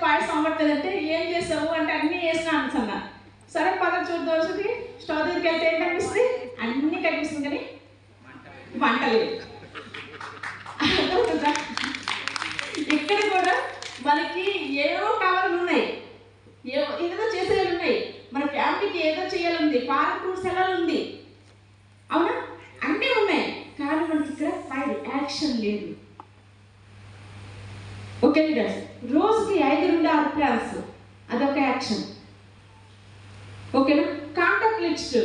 పాయసం అవ్వట్లేదంటే ఏం చేసావు అంటే అన్నీ వేసినా అనుకున్నా. సరే పద చూద్దాం వచ్చి స్టవ్ దగ్గరికి వెళ్తే ఏం కనిపిస్తుంది? అన్నీ కనిపిస్తుంది కానీ వంట లేదు. ఇక్కడ కూడా మనకి ఏవో కావాలని ఉన్నాయి, ఏదో చేసేయాలి ఉన్నాయి, మన ఫ్యామిలీకి ఏదో చేయాలంది, ఫారెన్ టూర్స్ వెళ్ళాలి, అవునా, అన్నీ ఉన్నాయి. కానీ మనకి ఇక్కడ ఫైర్ యాక్షన్ లేదు. ఓకే లీడర్స్, రోజుకి 5 నుండి 6 ప్లాన్స్, అదొక యాక్షన్. ఓకేనా? కాంటాక్ట్ లిస్ట్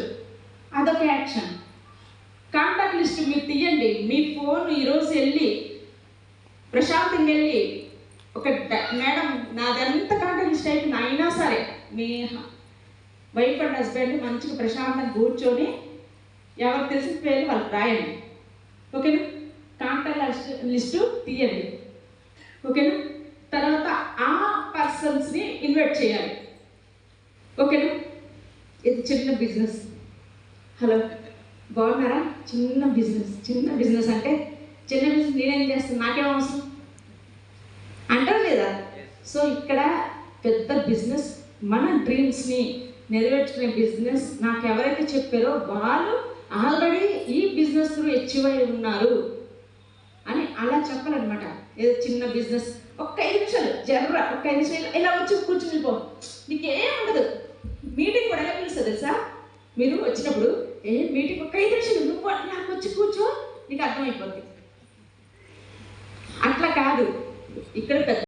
అదొక యాక్షన్. కాంటాక్ట్ లిస్ట్ మీరు తీయండి. మీ ఫోన్ ఈరోజు వెళ్ళి ప్రశాంతంగా వెళ్ళి ఒక మేడం నాదంతా కాంటాక్ట్ లిస్ట్ అయిపోయింది, అయినా సరే మీ వైఫ్ అండ్ హస్బెండ్ మంచిగా ప్రశాంతంగా కూర్చొని ఎవరు తెలిసిన పేరు వాళ్ళకి రాయండి. ఓకేనా? కాంటాక్ట్ లిస్టు తీయండి. ఓకేనా? తర్వాత ఆ పర్సన్స్ని ఇన్వైట్ చేయాలి. ఓకేనా? ఇది చిన్న బిజినెస్. హలో, బాగున్నారా? చిన్న బిజినెస్ అంటే చిన్న బిజినెస్ నేనేం చేస్తాను, నాకేం అవసరం అంటారు లేదా? సో ఇక్కడ పెద్ద బిజినెస్, మన డ్రీమ్స్ని నెరవేర్చుకునే బిజినెస్. నాకు ఎవరైతే చెప్పారో వాళ్ళు ఆల్రెడీ ఈ బిజినెస్లో అచీవ్ అయి ఉన్నారు అని అలా చెప్పాలన్నమాట. ఏదో చిన్న బిజినెస్ ఒక్క 5 నిమిషాలు ఒక 5 నిమిషాలు ఇలా వచ్చి కూర్చుని పో, నీకేం ఉండదు. మీటింగ్ కూడా ఎలా పిలుస్తుంది తెలుసా? మీరు వచ్చినప్పుడు మీటింగ్ ఒక 5 నిమిషాలు నువ్వు నాకు వచ్చి కూర్చో, నీకు అర్థమైపోద్ది. అట్లా కాదు, ఇక్కడ పెద్ద